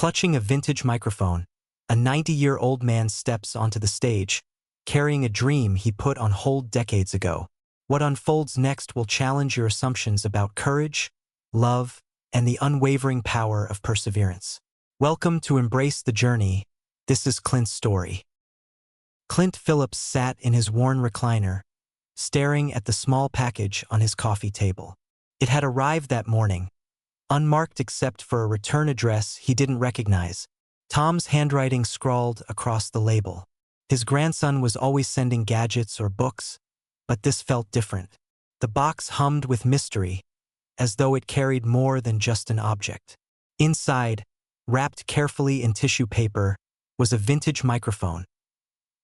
Clutching a vintage microphone, a 90-year-old man steps onto the stage, carrying a dream he put on hold decades ago. What unfolds next will challenge your assumptions about courage, love, and the unwavering power of perseverance. Welcome to Embrace the Journey. This is Clint's story. Clint Phillips sat in his worn recliner, staring at the small package on his coffee table. It had arrived that morning, unmarked except for a return address he didn't recognize. Tom's handwriting scrawled across the label. His grandson was always sending gadgets or books, but this felt different. The box hummed with mystery, as though it carried more than just an object. Inside, wrapped carefully in tissue paper, was a vintage microphone,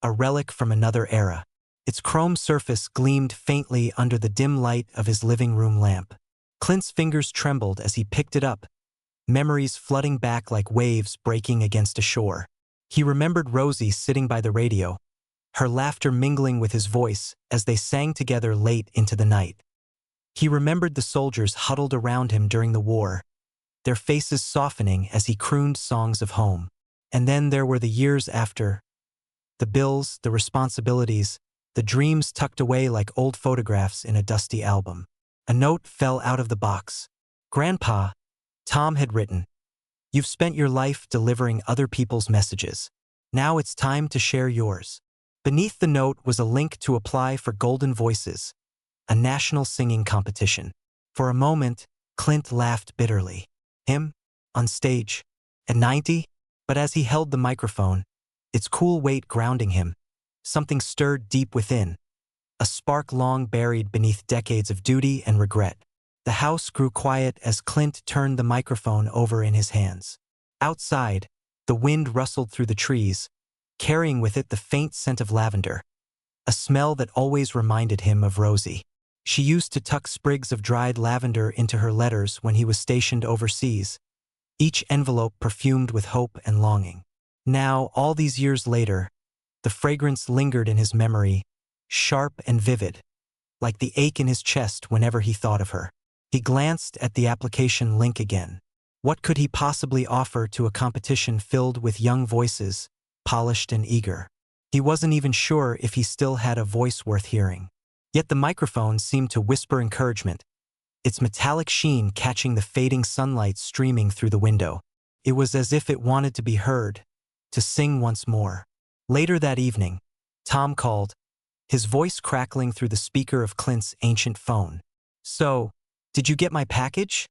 a relic from another era. Its chrome surface gleamed faintly under the dim light of his living room lamp. Clint's fingers trembled as he picked it up, memories flooding back like waves breaking against a shore. He remembered Rosie sitting by the radio, her laughter mingling with his voice as they sang together late into the night. He remembered the soldiers huddled around him during the war, their faces softening as he crooned songs of home. And then there were the years after, the bills, the responsibilities, the dreams tucked away like old photographs in a dusty album. A note fell out of the box. "Grandpa," Tom had written, "you've spent your life delivering other people's messages. Now it's time to share yours." Beneath the note was a link to apply for Golden Voices, a national singing competition. For a moment, Clint laughed bitterly. Him? On stage? At 90? But as he held the microphone, its cool weight grounding him, something stirred deep within, a spark long buried beneath decades of duty and regret. The house grew quiet as Clint turned the microphone over in his hands. Outside, the wind rustled through the trees, carrying with it the faint scent of lavender, a smell that always reminded him of Rosie. She used to tuck sprigs of dried lavender into her letters when he was stationed overseas, each envelope perfumed with hope and longing. Now, all these years later, the fragrance lingered in his memory, sharp and vivid, like the ache in his chest whenever he thought of her. He glanced at the application link again. What could he possibly offer to a competition filled with young voices, polished and eager? He wasn't even sure if he still had a voice worth hearing. Yet the microphone seemed to whisper encouragement, its metallic sheen catching the fading sunlight streaming through the window. It was as if it wanted to be heard, to sing once more. Later that evening, Tom called, his voice crackling through the speaker of Clint's ancient phone. "So, did you get my package?"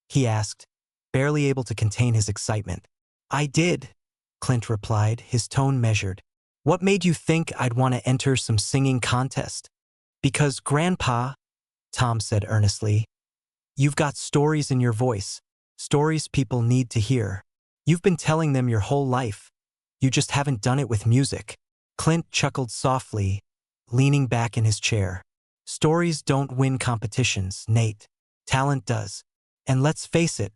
he asked, barely able to contain his excitement. "I did," Clint replied, his tone measured. "What made you think I'd want to enter some singing contest?" "Because, Grandpa," Tom said earnestly, "you've got stories in your voice, stories people need to hear. You've been telling them your whole life. You just haven't done it with music." Clint chuckled softly, leaning back in his chair. "Stories don't win competitions, Nate. Talent does. And let's face it,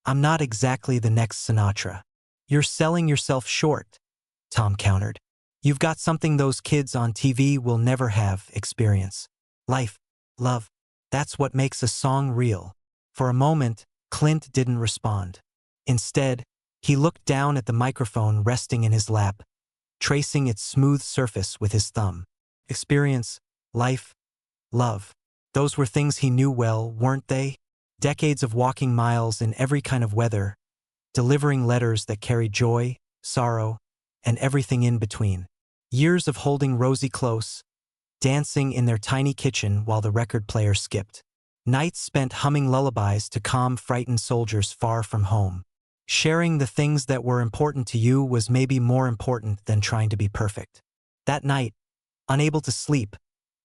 I'm not exactly the next Sinatra." "You're selling yourself short," Tom countered. "You've got something those kids on TV will never have: experience. Life. Love. That's what makes a song real." For a moment, Clint didn't respond. Instead, he looked down at the microphone resting in his lap, tracing its smooth surface with his thumb. Experience, life, love. Those were things he knew well, weren't they? Decades of walking miles in every kind of weather, delivering letters that carried joy, sorrow, and everything in between. Years of holding Rosie close, dancing in their tiny kitchen while the record player skipped. Nights spent humming lullabies to calm frightened soldiers far from home. Sharing the things that were important to you was maybe more important than trying to be perfect. That night, unable to sleep,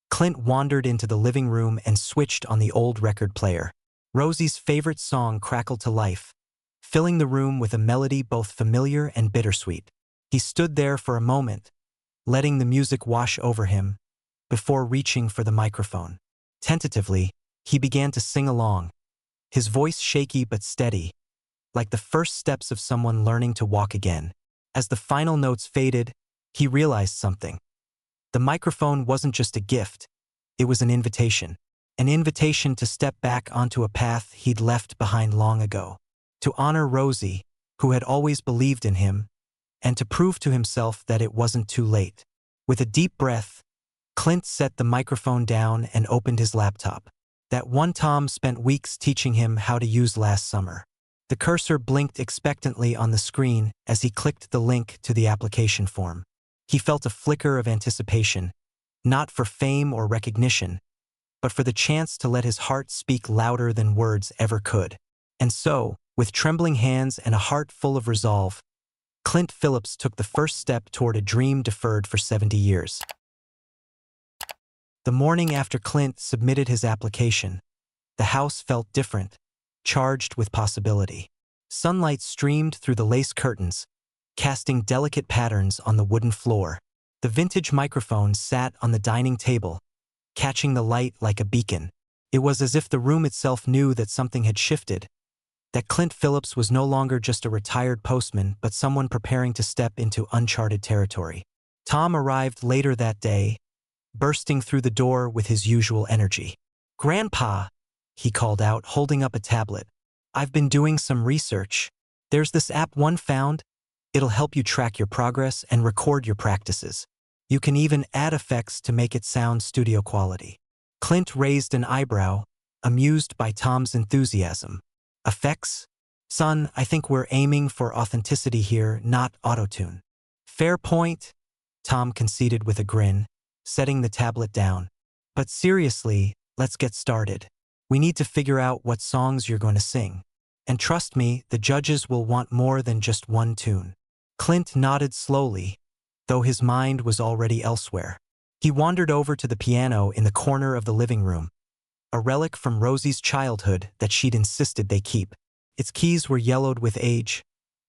Clint wandered into the living room and switched on the old record player. Rosie's favorite song crackled to life, filling the room with a melody both familiar and bittersweet. He stood there for a moment, letting the music wash over him, before reaching for the microphone. Tentatively, he began to sing along, his voice shaky but steady, like the first steps of someone learning to walk again. As the final notes faded, he realized something. The microphone wasn't just a gift, it was an invitation to step back onto a path he'd left behind long ago. To honor Rosie, who had always believed in him, and to prove to himself that it wasn't too late. With a deep breath, Clint set the microphone down and opened his laptop. That one Tom spent weeks teaching him how to use last summer. The cursor blinked expectantly on the screen as he clicked the link to the application form. He felt a flicker of anticipation, not for fame or recognition, but for the chance to let his heart speak louder than words ever could. And so, with trembling hands and a heart full of resolve, Clint Phillips took the first step toward a dream deferred for 70 years. The morning after Clint submitted his application, the house felt different, charged with possibility. Sunlight streamed through the lace curtains, casting delicate patterns on the wooden floor. The vintage microphone sat on the dining table, catching the light like a beacon. It was as if the room itself knew that something had shifted, that Clint Phillips was no longer just a retired postman but someone preparing to step into uncharted territory. Tom arrived later that day, bursting through the door with his usual energy. "Grandpa," he called out, holding up a tablet. "I've been doing some research. There's this app one found. It'll help you track your progress and record your practices. You can even add effects to make it sound studio quality." Clint raised an eyebrow, amused by Tom's enthusiasm. "Effects? Son, I think we're aiming for authenticity here, not autotune." "Fair point," Tom conceded with a grin, setting the tablet down. "But seriously, let's get started. We need to figure out what songs you're going to sing. And trust me, the judges will want more than just one tune." Clint nodded slowly, though his mind was already elsewhere. He wandered over to the piano in the corner of the living room, a relic from Rosie's childhood that she'd insisted they keep. Its keys were yellowed with age,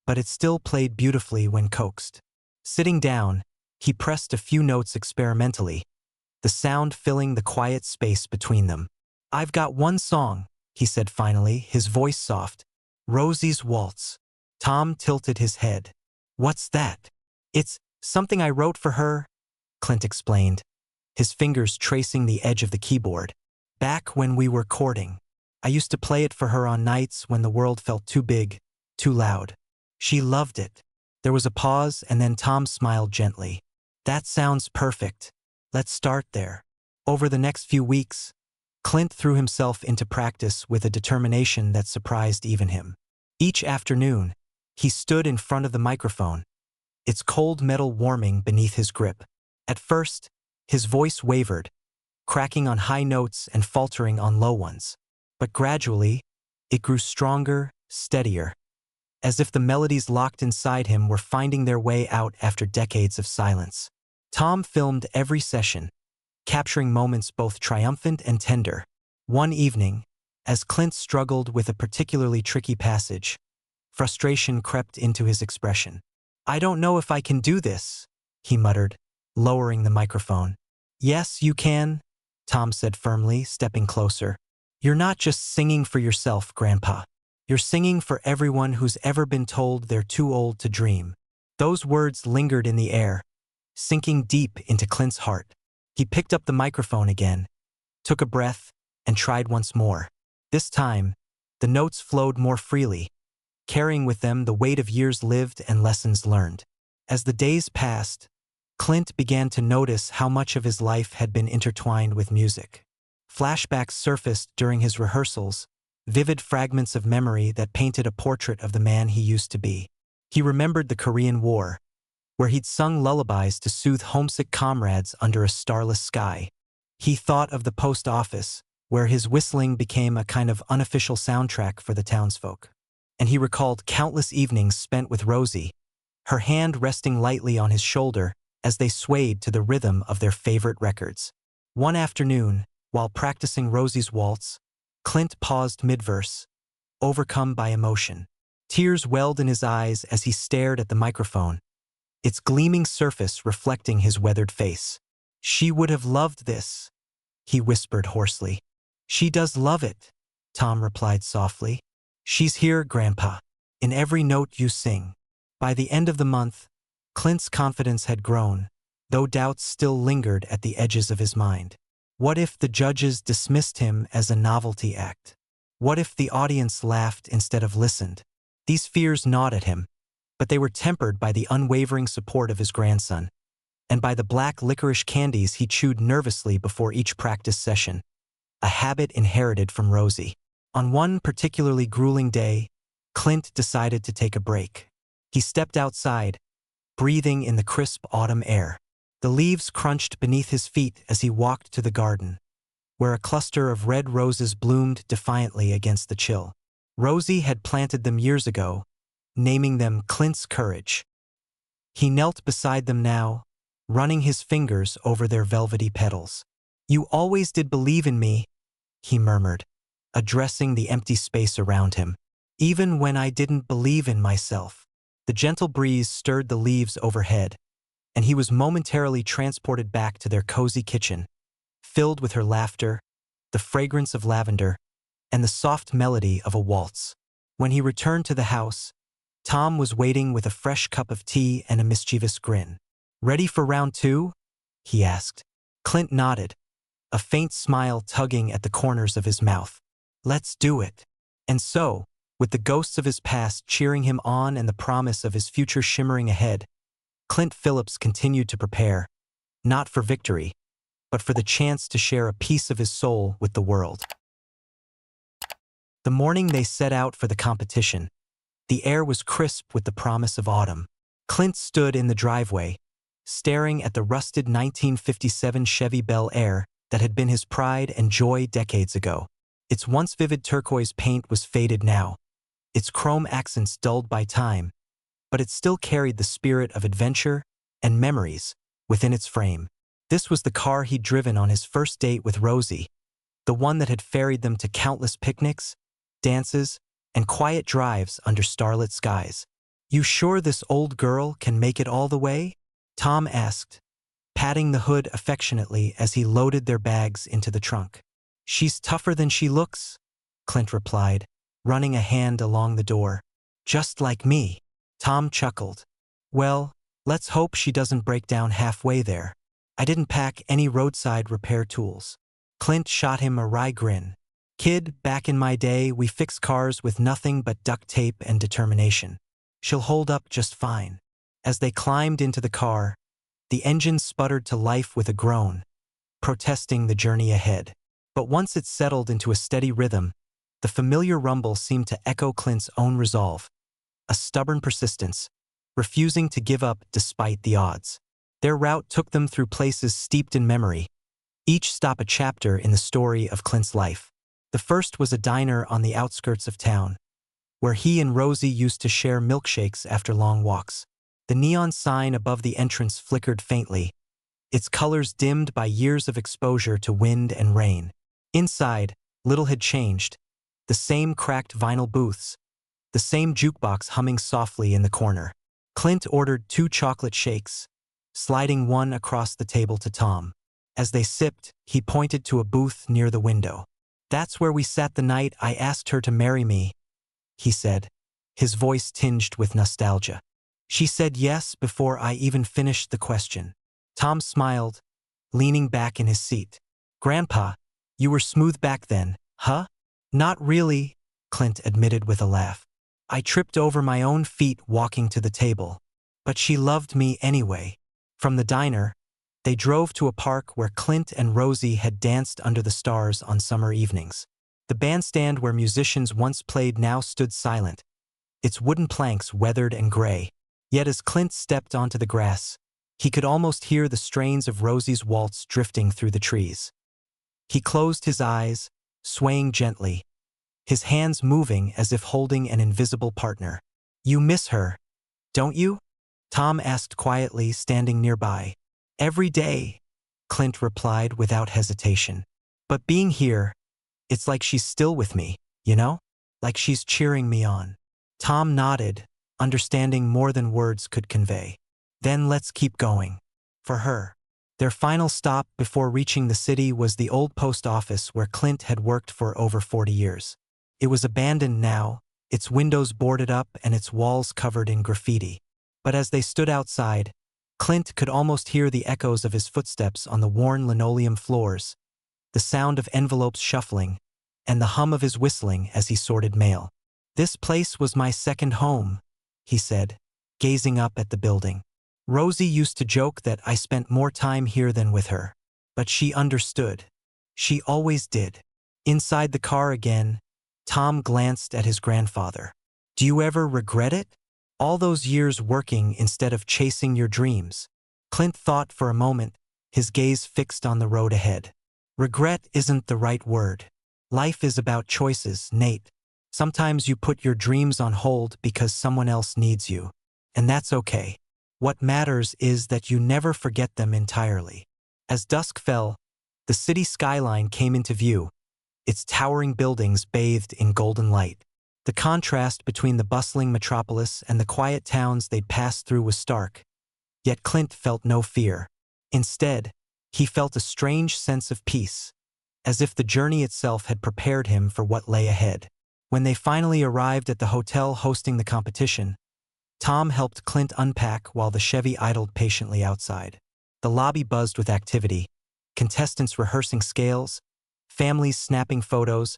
but it still played beautifully when coaxed. Sitting down, he pressed a few notes experimentally, the sound filling the quiet space between them. "I've got one song," he said finally, his voice soft. "Rosie's Waltz." Tom tilted his head. "What's that?" "It's something I wrote for her," Clint explained, his fingers tracing the edge of the keyboard. "Back when we were courting. I used to play it for her on nights when the world felt too big, too loud. She loved it." There was a pause, and then Tom smiled gently. "That sounds perfect. Let's start there." Over the next few weeks, Clint threw himself into practice with a determination that surprised even him. Each afternoon, he stood in front of the microphone, its cold metal warming beneath his grip. At first, his voice wavered, cracking on high notes and faltering on low ones. But gradually, it grew stronger, steadier, as if the melodies locked inside him were finding their way out after decades of silence. Tom filmed every session, capturing moments both triumphant and tender. One evening, as Clint struggled with a particularly tricky passage, frustration crept into his expression. "I don't know if I can do this," he muttered, lowering the microphone. "Yes, you can," Tom said firmly, stepping closer. "You're not just singing for yourself, Grandpa. You're singing for everyone who's ever been told they're too old to dream." Those words lingered in the air, sinking deep into Clint's heart. He picked up the microphone again, took a breath, and tried once more. This time, the notes flowed more freely, carrying with them the weight of years lived and lessons learned. As the days passed, Clint began to notice how much of his life had been intertwined with music. Flashbacks surfaced during his rehearsals, vivid fragments of memory that painted a portrait of the man he used to be. He remembered the Korean War, where he'd sung lullabies to soothe homesick comrades under a starless sky. He thought of the post office, where his whistling became a kind of unofficial soundtrack for the townsfolk. And he recalled countless evenings spent with Rosie, her hand resting lightly on his shoulder as they swayed to the rhythm of their favorite records. One afternoon, while practicing Rosie's Waltz, Clint paused mid-verse, overcome by emotion. Tears welled in his eyes as he stared at the microphone, its gleaming surface reflecting his weathered face. "She would have loved this," he whispered hoarsely. "She does love it," Tom replied softly. "She's here, Grandpa, in every note you sing." By the end of the month, Clint's confidence had grown, though doubts still lingered at the edges of his mind. What if the judges dismissed him as a novelty act? What if the audience laughed instead of listened? These fears gnawed at him, but they were tempered by the unwavering support of his grandson, and by the black licorice candies he chewed nervously before each practice session, a habit inherited from Rosie. On one particularly grueling day, Clint decided to take a break. He stepped outside, breathing in the crisp autumn air. The leaves crunched beneath his feet as he walked to the garden, where a cluster of red roses bloomed defiantly against the chill. Rosie had planted them years ago, naming them Clint's Courage. He knelt beside them now, running his fingers over their velvety petals. "You always did believe in me," he murmured, addressing the empty space around him. "Even when I didn't believe in myself." The gentle breeze stirred the leaves overhead, and he was momentarily transported back to their cozy kitchen, filled with her laughter, the fragrance of lavender, and the soft melody of a waltz. When he returned to the house, Tom was waiting with a fresh cup of tea and a mischievous grin. "Ready for round two?" he asked. Clint nodded, a faint smile tugging at the corners of his mouth. "Let's do it." And so, with the ghosts of his past cheering him on and the promise of his future shimmering ahead, Clint Phillips continued to prepare, not for victory, but for the chance to share a piece of his soul with the world. The morning they set out for the competition, the air was crisp with the promise of autumn. Clint stood in the driveway, staring at the rusted 1957 Chevy Bel Air that had been his pride and joy decades ago. Its once vivid turquoise paint was faded now, its chrome accents dulled by time, but it still carried the spirit of adventure and memories within its frame. This was the car he'd driven on his first date with Rosie, the one that had ferried them to countless picnics, dances, and quiet drives under starlit skies. "You sure this old girl can make it all the way?" Tom asked, patting the hood affectionately as he loaded their bags into the trunk. "She's tougher than she looks," Clint replied, running a hand along the door. "Just like me." Tom chuckled. "Well, let's hope she doesn't break down halfway there. I didn't pack any roadside repair tools." Clint shot him a wry grin. "Kid, back in my day, we fixed cars with nothing but duct tape and determination. She'll hold up just fine." As they climbed into the car, the engine sputtered to life with a groan, protesting the journey ahead. But once it settled into a steady rhythm, the familiar rumble seemed to echo Clint's own resolve, a stubborn persistence, refusing to give up despite the odds. Their route took them through places steeped in memory, each stop a chapter in the story of Clint's life. The first was a diner on the outskirts of town, where he and Rosie used to share milkshakes after long walks. The neon sign above the entrance flickered faintly, its colors dimmed by years of exposure to wind and rain. Inside, little had changed. The same cracked vinyl booths, the same jukebox humming softly in the corner. Clint ordered 2 chocolate shakes, sliding one across the table to Tom. As they sipped, he pointed to a booth near the window. "That's where we sat the night I asked her to marry me," he said, his voice tinged with nostalgia. "She said yes before I even finished the question." Tom smiled, leaning back in his seat. "Grandpa, you were smooth back then, huh?" "Not really," Clint admitted with a laugh. "I tripped over my own feet walking to the table. But she loved me anyway." From the diner, they drove to a park where Clint and Rosie had danced under the stars on summer evenings. The bandstand where musicians once played now stood silent, its wooden planks weathered and gray. Yet as Clint stepped onto the grass, he could almost hear the strains of Rosie's waltz drifting through the trees. He closed his eyes, swaying gently, his hands moving as if holding an invisible partner. "You miss her, don't you?" Tom asked quietly, standing nearby. "Every day," Clint replied without hesitation. "But being here, it's like she's still with me, you know? Like she's cheering me on." Tom nodded, understanding more than words could convey. "Then let's keep going." For her. Their final stop before reaching the city was the old post office where Clint had worked for over 40 years. It was abandoned now, its windows boarded up and its walls covered in graffiti. But as they stood outside, Clint could almost hear the echoes of his footsteps on the worn linoleum floors, the sound of envelopes shuffling, and the hum of his whistling as he sorted mail. "This place was my second home," he said, gazing up at the building. "Rosie used to joke that I spent more time here than with her. But she understood. She always did." Inside the car again, Tom glanced at his grandfather. "Do you ever regret it? All those years working instead of chasing your dreams?" Clint thought for a moment, his gaze fixed on the road ahead. "Regret isn't the right word. Life is about choices, Nate. Sometimes you put your dreams on hold because someone else needs you. And that's okay. What matters is that you never forget them entirely." As dusk fell, the city skyline came into view, its towering buildings bathed in golden light. The contrast between the bustling metropolis and the quiet towns they'd passed through was stark. Yet Clint felt no fear. Instead, he felt a strange sense of peace, as if the journey itself had prepared him for what lay ahead. When they finally arrived at the hotel hosting the competition, Tom helped Clint unpack while the Chevy idled patiently outside. The lobby buzzed with activity, contestants rehearsing scales, families snapping photos,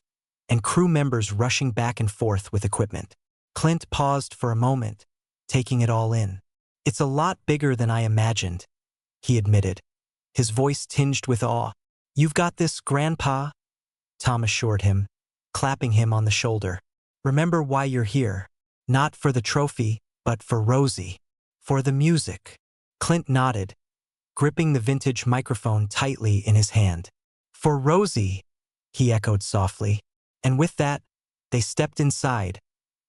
and crew members rushing back and forth with equipment. Clint paused for a moment, taking it all in. "It's a lot bigger than I imagined," he admitted, his voice tinged with awe. "You've got this, Grandpa," Tom assured him, clapping him on the shoulder. "Remember why you're here. Not for the trophy, but for Rosie. For the music." Clint nodded, gripping the vintage microphone tightly in his hand. "For Rosie," he echoed softly. And with that, they stepped inside,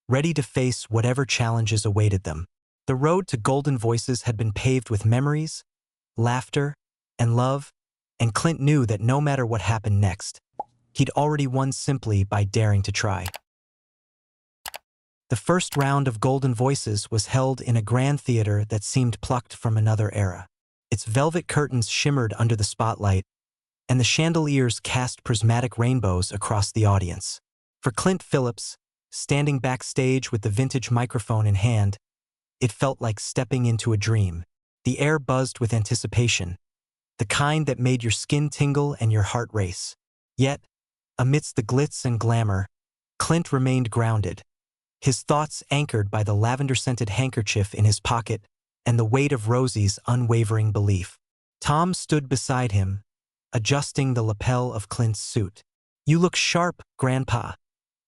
ready to face whatever challenges awaited them. The road to Golden Voices had been paved with memories, laughter, and love, and Clint knew that no matter what happened next, he'd already won simply by daring to try. The first round of Golden Voices was held in a grand theater that seemed plucked from another era. Its velvet curtains shimmered under the spotlight, and the chandeliers cast prismatic rainbows across the audience. For Clint Phillips, standing backstage with the vintage microphone in hand, it felt like stepping into a dream. The air buzzed with anticipation, the kind that made your skin tingle and your heart race. Yet, amidst the glitz and glamour, Clint remained grounded, his thoughts anchored by the lavender-scented handkerchief in his pocket and the weight of Rosie's unwavering belief. Tom stood beside him, adjusting the lapel of Clint's suit. "You look sharp, Grandpa,"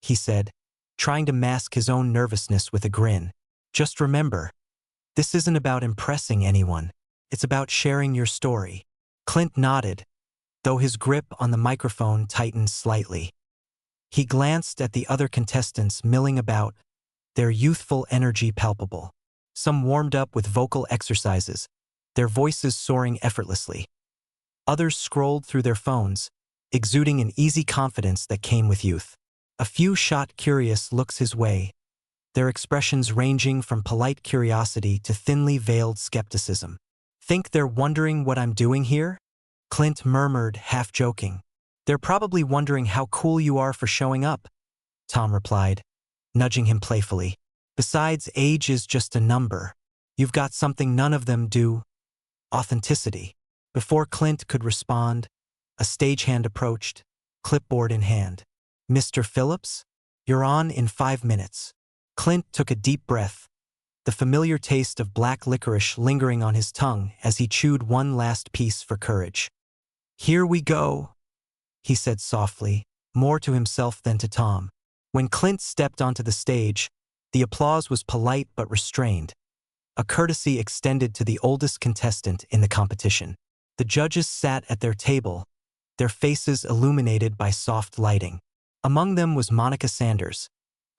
he said, trying to mask his own nervousness with a grin. "Just remember, this isn't about impressing anyone. It's about sharing your story." Clint nodded, though his grip on the microphone tightened slightly. He glanced at the other contestants milling about, their youthful energy palpable. Some warmed up with vocal exercises, their voices soaring effortlessly. Others scrolled through their phones, exuding an easy confidence that came with youth. A few shot curious looks his way, their expressions ranging from polite curiosity to thinly veiled skepticism. "Think they're wondering what I'm doing here?" Clint murmured, half joking. "They're probably wondering how cool you are for showing up," Tom replied, nudging him playfully. "Besides, age is just a number. You've got something none of them do: authenticity." Before Clint could respond, a stagehand approached, clipboard in hand. "Mr. Phillips, you're on in 5 minutes." Clint took a deep breath, the familiar taste of black licorice lingering on his tongue as he chewed one last piece for courage. "Here we go," he said softly, more to himself than to Tom. When Clint stepped onto the stage, the applause was polite but restrained, a courtesy extended to the oldest contestant in the competition. The judges sat at their table, their faces illuminated by soft lighting. Among them was Monica Sanders,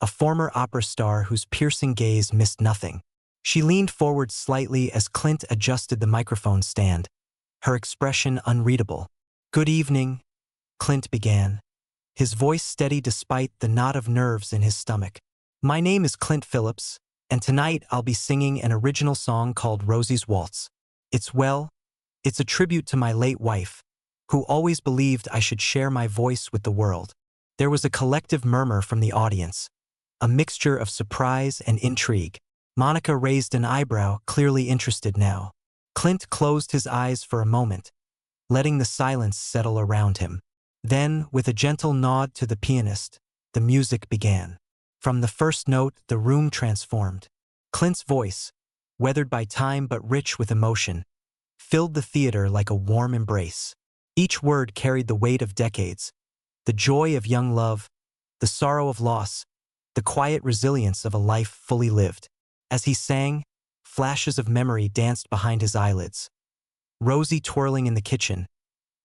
a former opera star whose piercing gaze missed nothing. She leaned forward slightly as Clint adjusted the microphone stand, her expression unreadable. "Good evening," Clint began, his voice steady despite the knot of nerves in his stomach. "My name is Clint Phillips, and tonight I'll be singing an original song called Rosie's Waltz. It's a tribute to my late wife, who always believed I should share my voice with the world." There was a collective murmur from the audience, a mixture of surprise and intrigue. Monica raised an eyebrow, clearly interested now. Clint closed his eyes for a moment, letting the silence settle around him. Then, with a gentle nod to the pianist, the music began. From the first note, the room transformed. Clint's voice, weathered by time but rich with emotion, filled the theater like a warm embrace. Each word carried the weight of decades, the joy of young love, the sorrow of loss, the quiet resilience of a life fully lived. As he sang, flashes of memory danced behind his eyelids. Rosie twirling in the kitchen,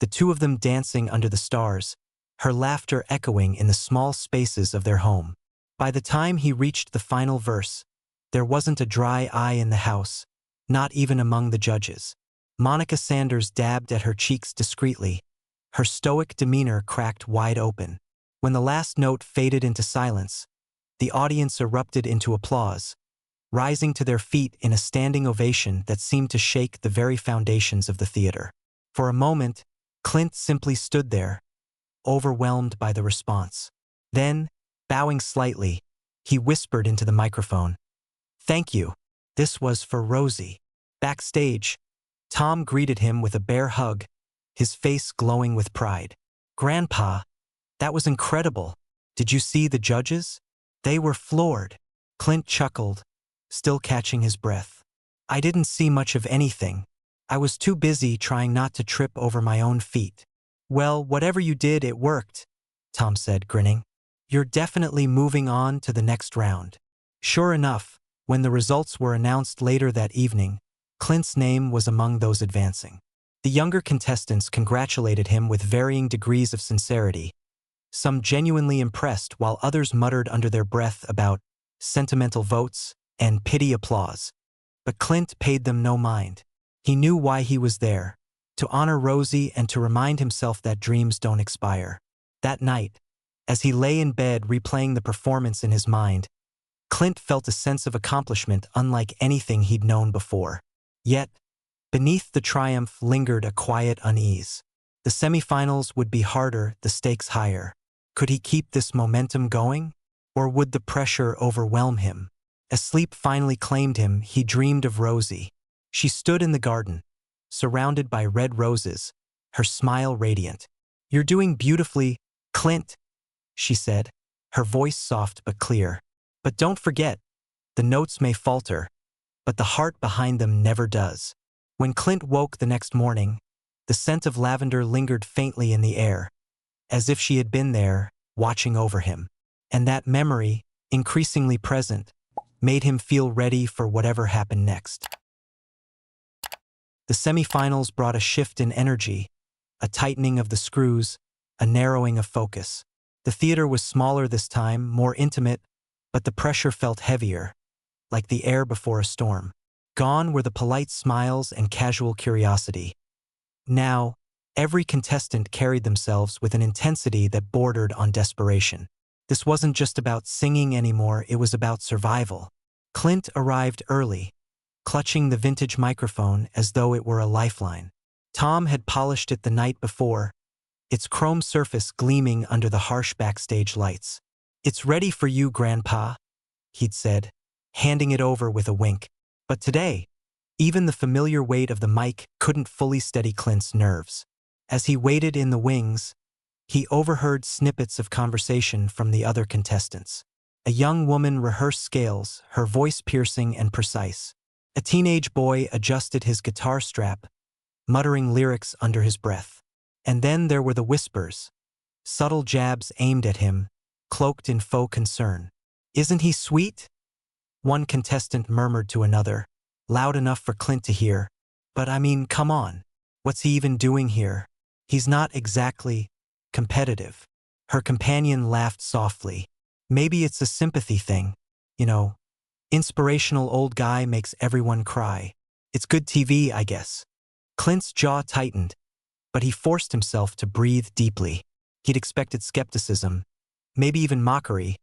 the two of them dancing under the stars, her laughter echoing in the small spaces of their home. By the time he reached the final verse, there wasn't a dry eye in the house, not even among the judges. Monica Sanders dabbed at her cheeks discreetly, her stoic demeanor cracked wide open. When the last note faded into silence, the audience erupted into applause, rising to their feet in a standing ovation that seemed to shake the very foundations of the theater. For a moment, Clint simply stood there, overwhelmed by the response. Then, bowing slightly, he whispered into the microphone, "Thank you. This was for Rosie." Backstage, Tom greeted him with a bear hug, his face glowing with pride. "Grandpa, that was incredible. Did you see the judges? They were floored." Clint chuckled, still catching his breath. "I didn't see much of anything. I was too busy trying not to trip over my own feet." "Well, whatever you did, it worked," Tom said, grinning. "You're definitely moving on to the next round." Sure enough, when the results were announced later that evening, Clint's name was among those advancing. The younger contestants congratulated him with varying degrees of sincerity, some genuinely impressed while others muttered under their breath about sentimental votes and pity applause. But Clint paid them no mind. He knew why he was there, to honor Rosie and to remind himself that dreams don't expire. That night, as he lay in bed replaying the performance in his mind, Clint felt a sense of accomplishment unlike anything he'd known before. Yet, beneath the triumph lingered a quiet unease. The semifinals would be harder, the stakes higher. Could he keep this momentum going? Or would the pressure overwhelm him? As sleep finally claimed him, he dreamed of Rosie. She stood in the garden, surrounded by red roses, her smile radiant. "You're doing beautifully, Clint," she said, her voice soft but clear. "But don't forget, the notes may falter, but the heart behind them never does." When Clint woke the next morning, the scent of lavender lingered faintly in the air, as if she had been there, watching over him. And that memory, increasingly present, made him feel ready for whatever happened next. The semifinals brought a shift in energy, a tightening of the screws, a narrowing of focus. The theater was smaller this time, more intimate, but the pressure felt heavier, like the air before a storm. Gone were the polite smiles and casual curiosity. Now, every contestant carried themselves with an intensity that bordered on desperation. This wasn't just about singing anymore, it was about survival. Clint arrived early, clutching the vintage microphone as though it were a lifeline. Tom had polished it the night before, its chrome surface gleaming under the harsh backstage lights. "It's ready for you, Grandpa," he'd said, handing it over with a wink. But today, even the familiar weight of the mic couldn't fully steady Clint's nerves. As he waited in the wings, he overheard snippets of conversation from the other contestants. A young woman rehearsed scales, her voice piercing and precise. A teenage boy adjusted his guitar strap, muttering lyrics under his breath. And then there were the whispers, subtle jabs aimed at him, cloaked in faux concern. "Isn't he sweet?" one contestant murmured to another, loud enough for Clint to hear. "But I mean, come on. What's he even doing here? He's not exactly competitive." Her companion laughed softly. "Maybe it's a sympathy thing. You know, inspirational old guy makes everyone cry. It's good TV, I guess." Clint's jaw tightened, but he forced himself to breathe deeply. He'd expected skepticism, maybe even mockery,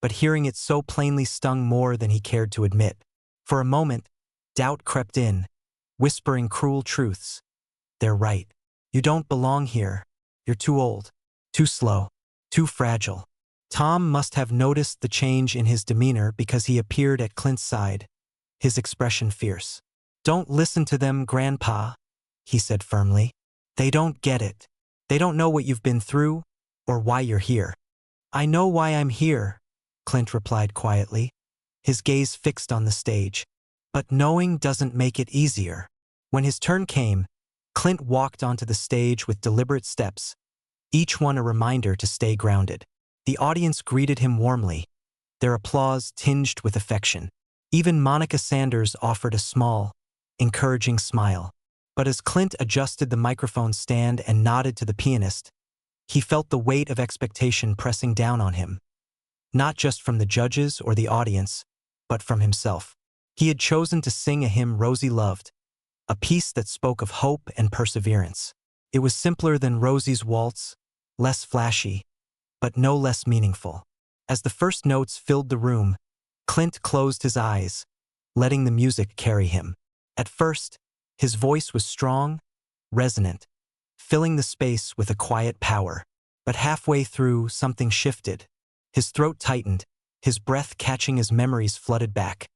but hearing it so plainly stung more than he cared to admit. For a moment, doubt crept in, whispering cruel truths. "They're right. You don't belong here. You're too old, too slow, too fragile." Tom must have noticed the change in his demeanor because he appeared at Clint's side, his expression fierce. "Don't listen to them, Grandpa," he said firmly. "They don't get it. They don't know what you've been through or why you're here." "I know why I'm here," Clint replied quietly, his gaze fixed on the stage. But knowing doesn't make it easier. When his turn came, Clint walked onto the stage with deliberate steps, each one a reminder to stay grounded. The audience greeted him warmly, their applause tinged with affection. Even Monica Sanders offered a small, encouraging smile. But as Clint adjusted the microphone stand and nodded to the pianist, he felt the weight of expectation pressing down on him. Not just from the judges or the audience, but from himself. He had chosen to sing a hymn Rosie loved, a piece that spoke of hope and perseverance. It was simpler than Rosie's waltz, less flashy, but no less meaningful. As the first notes filled the room, Clint closed his eyes, letting the music carry him. At first, his voice was strong, resonant, filling the space with a quiet power. But halfway through, something shifted. His throat tightened, his breath catching as memories flooded back.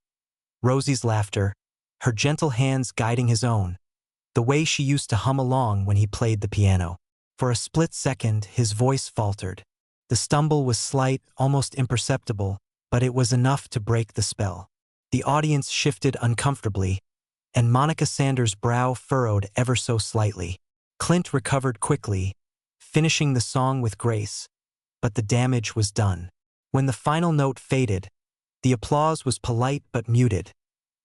Rosie's laughter, her gentle hands guiding his own, the way she used to hum along when he played the piano. For a split second, his voice faltered. The stumble was slight, almost imperceptible, but it was enough to break the spell. The audience shifted uncomfortably, and Monica Sanders' brow furrowed ever so slightly. Clint recovered quickly, finishing the song with grace, but the damage was done. When the final note faded, the applause was polite but muted,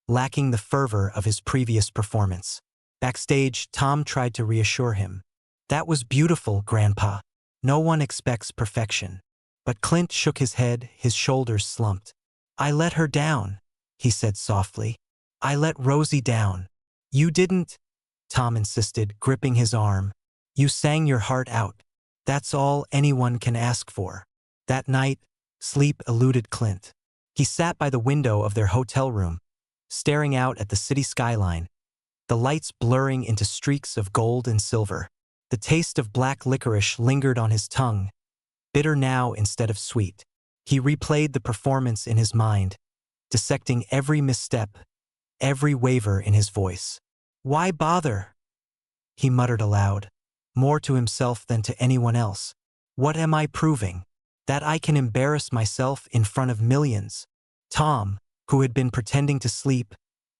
lacking the fervor of his previous performance. Backstage, Tom tried to reassure him. "That was beautiful, Grandpa. No one expects perfection." But Clint shook his head, his shoulders slumped. "I let her down," he said softly. "I let Rosie down." "You didn't," Tom insisted, gripping his arm. "You sang your heart out. That's all anyone can ask for." That night, sleep eluded Clint. He sat by the window of their hotel room, staring out at the city skyline, the lights blurring into streaks of gold and silver. The taste of black licorice lingered on his tongue, bitter now instead of sweet. He replayed the performance in his mind, dissecting every misstep, every waver in his voice. "Why bother?" he muttered aloud, more to himself than to anyone else. "What am I proving? That I can embarrass myself in front of millions?" Tom, who had been pretending to sleep,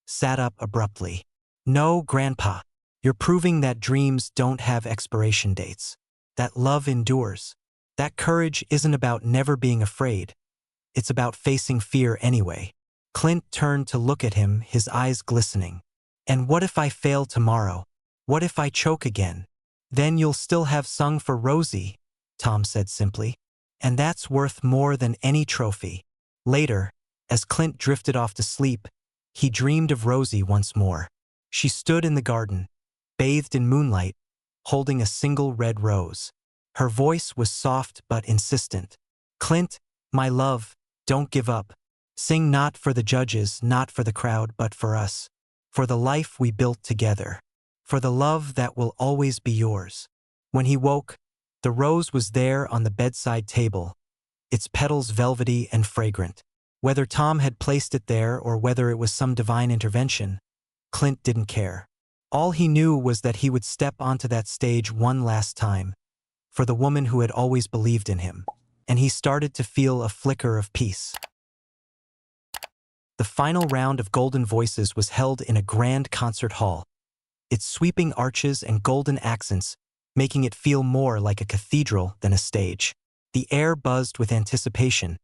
sat up abruptly. "No, Grandpa. You're proving that dreams don't have expiration dates, that love endures, that courage isn't about never being afraid. It's about facing fear anyway." Clint turned to look at him, his eyes glistening. "And what if I fail tomorrow? What if I choke again?" "Then you'll still have sung for Rosie," Tom said simply. "And that's worth more than any trophy." Later, as Clint drifted off to sleep, he dreamed of Rosie once more. She stood in the garden, bathed in moonlight, holding a single red rose. Her voice was soft but insistent. "Clint, my love, don't give up. Sing not for the judges, not for the crowd, but for us. For the life we built together. For the love that will always be yours." When he woke, the rose was there on the bedside table, its petals velvety and fragrant. Whether Tom had placed it there or whether it was some divine intervention, Clint didn't care. All he knew was that he would step onto that stage one last time, for the woman who had always believed in him, and he started to feel a flicker of peace. The final round of Golden Voices was held in a grand concert hall, its sweeping arches and golden accents making it feel more like a cathedral than a stage. The air buzzed with anticipation,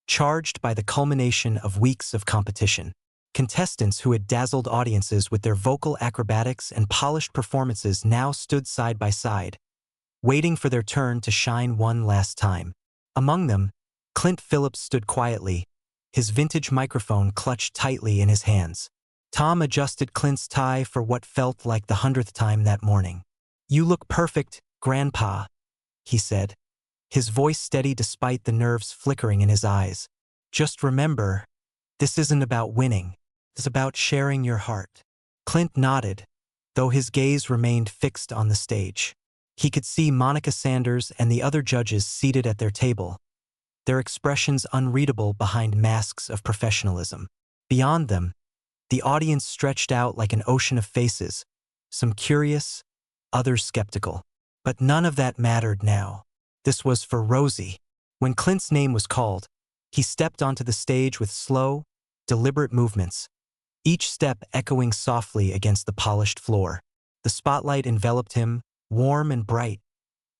charged by the culmination of weeks of competition. Contestants who had dazzled audiences with their vocal acrobatics and polished performances now stood side by side, waiting for their turn to shine one last time. Among them, Clint Phillips stood quietly, his vintage microphone clutched tightly in his hands. Tom adjusted Clint's tie for what felt like the 100th time that morning. "You look perfect, Grandpa," he said, his voice steady despite the nerves flickering in his eyes. "Just remember, this isn't about winning. It's about sharing your heart." Clint nodded, though his gaze remained fixed on the stage. He could see Monica Sanders and the other judges seated at their table, their expressions unreadable behind masks of professionalism. Beyond them, the audience stretched out like an ocean of faces, some curious, others skeptical. But none of that mattered now. This was for Rosie. When Clint's name was called, He stepped onto the stage with slow, deliberate movements, each step echoing softly against the polished floor. The spotlight enveloped him, warm and bright,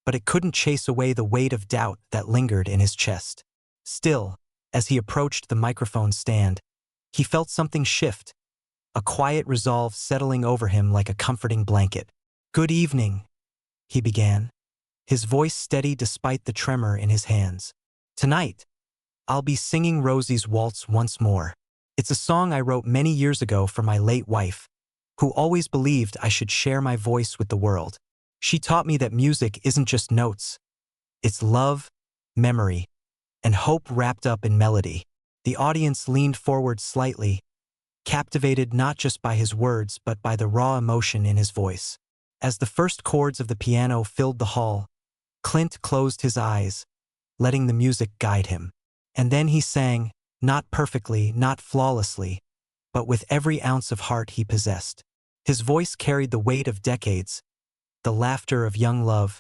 but it couldn't chase away the weight of doubt that lingered in his chest. Still, as he approached the microphone stand, he felt something shift, a quiet resolve settling over him like a comforting blanket. "Good evening," he began, his voice steady despite the tremor in his hands. "Tonight, I'll be singing Rosie's Waltz once more. It's a song I wrote many years ago for my late wife, who always believed I should share my voice with the world. She taught me that music isn't just notes. It's love, memory, and hope wrapped up in melody." The audience leaned forward slightly, captivated not just by his words but by the raw emotion in his voice. As the first chords of the piano filled the hall, Clint closed his eyes, letting the music guide him. And then he sang, not perfectly, not flawlessly, but with every ounce of heart he possessed. His voice carried the weight of decades, the laughter of young love,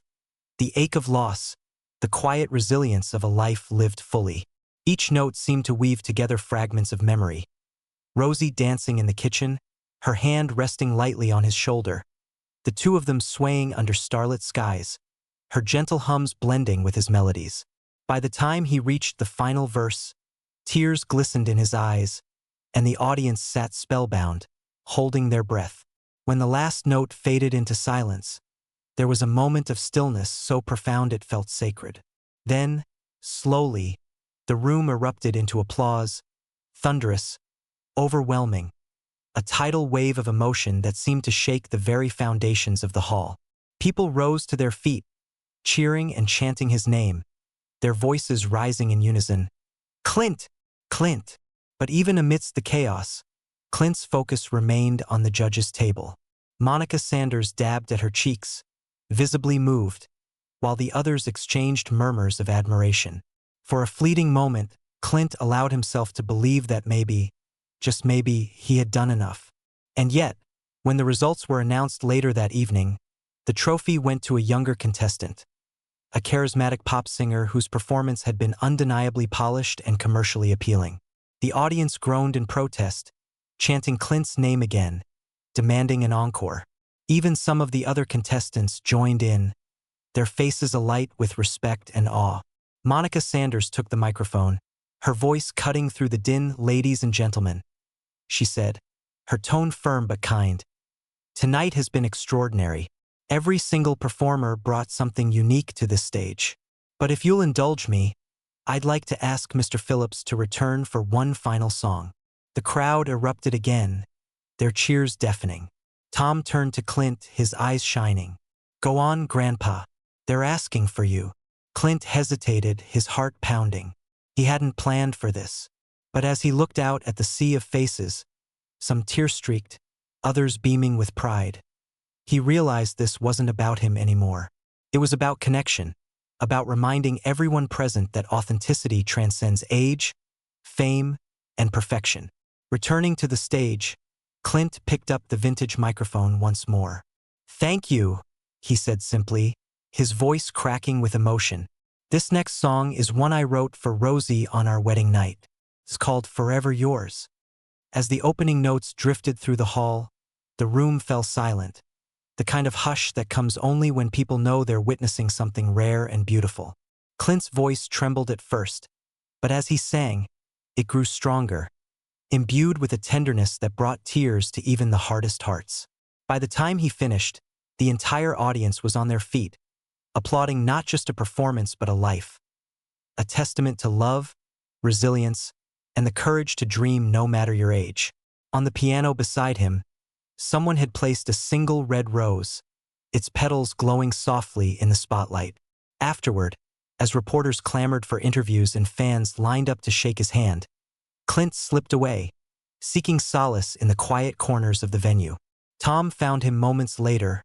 the ache of loss, the quiet resilience of a life lived fully. Each note seemed to weave together fragments of memory. Rosie dancing in the kitchen, her hand resting lightly on his shoulder, the two of them swaying under starlit skies, her gentle hums blending with his melodies. By the time he reached the final verse, tears glistened in his eyes, and the audience sat spellbound, holding their breath. When the last note faded into silence, there was a moment of stillness so profound it felt sacred. Then, slowly, the room erupted into applause, thunderous, overwhelming, a tidal wave of emotion that seemed to shake the very foundations of the hall. People rose to their feet, cheering and chanting his name, their voices rising in unison. "Clint! Clint!" But even amidst the chaos, Clint's focus remained on the judge's table. Monica Sanders dabbed at her cheeks, visibly moved, while the others exchanged murmurs of admiration. For a fleeting moment, Clint allowed himself to believe that maybe, just maybe, he had done enough. And yet, when the results were announced later that evening, the trophy went to a younger contestant, a charismatic pop singer whose performance had been undeniably polished and commercially appealing. The audience groaned in protest, chanting Clint's name again, demanding an encore. Even some of the other contestants joined in, their faces alight with respect and awe. Monica Sanders took the microphone, her voice cutting through the din. "Ladies and gentlemen," she said, her tone firm but kind, "tonight has been extraordinary. Every single performer brought something unique to this stage. But if you'll indulge me, I'd like to ask Mr. Phillips to return for one final song." The crowd erupted again, their cheers deafening. Tom turned to Clint, his eyes shining. "Go on, Grandpa. They're asking for you." Clint hesitated, his heart pounding. He hadn't planned for this. But as he looked out at the sea of faces, some tear-streaked, others beaming with pride, he realized this wasn't about him anymore. It was about connection, about reminding everyone present that authenticity transcends age, fame, and perfection. Returning to the stage, Clint picked up the vintage microphone once more. "Thank you," he said simply, his voice cracking with emotion. "This next song is one I wrote for Rosie on our wedding night. It's called Forever Yours." As the opening notes drifted through the hall, the room fell silent, the kind of hush that comes only when people know they're witnessing something rare and beautiful. Clint's voice trembled at first, but as he sang, it grew stronger, imbued with a tenderness that brought tears to even the hardest hearts. By the time he finished, the entire audience was on their feet, applauding not just a performance but a life, a testament to love, resilience, and the courage to dream no matter your age. On the piano beside him, someone had placed a single red rose, its petals glowing softly in the spotlight. Afterward, as reporters clamored for interviews and fans lined up to shake his hand, Clint slipped away, seeking solace in the quiet corners of the venue. Tom found him moments later,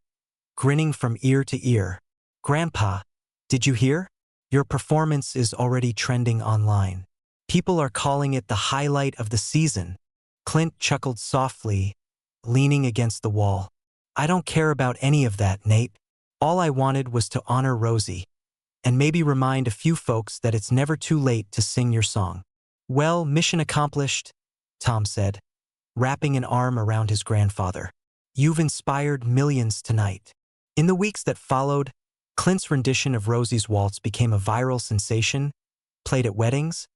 grinning from ear to ear. "Grandpa, did you hear? Your performance is already trending online. People are calling it the highlight of the season." Clint chuckled softly, leaning against the wall. "I don't care about any of that, Nate. All I wanted was to honor Rosie, and maybe remind a few folks that it's never too late to sing your song." Well, mission accomplished, Tom said, wrapping an arm around his grandfather. You've inspired millions tonight. In the weeks that followed, Clint's rendition of Rosie's Waltz became a viral sensation, played at weddings,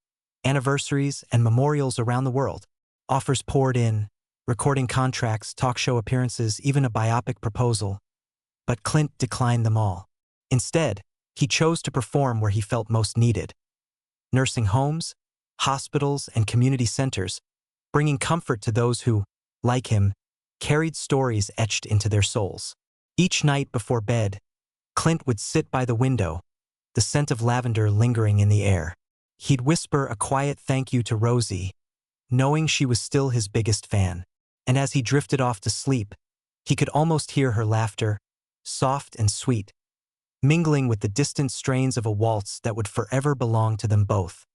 anniversaries, and memorials around the world. Offers poured in, recording contracts, talk show appearances, even a biopic proposal. But Clint declined them all. Instead, he chose to perform where he felt most needed. Nursing homes, hospitals, and community centers, bringing comfort to those who, like him, carried stories etched into their souls. Each night before bed, Clint would sit by the window, the scent of lavender lingering in the air. He'd whisper a quiet thank you to Rosie, knowing she was still his biggest fan. And as he drifted off to sleep, he could almost hear her laughter, soft and sweet, mingling with the distant strains of a waltz that would forever belong to them both.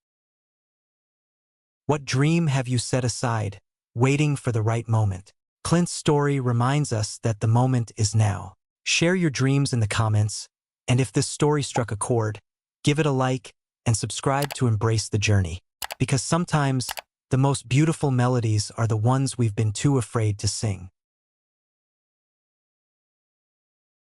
What dream have you set aside, waiting for the right moment? Clint's story reminds us that the moment is now. Share your dreams in the comments, and if this story struck a chord, give it a like and subscribe to embrace the journey. Because sometimes, the most beautiful melodies are the ones we've been too afraid to sing.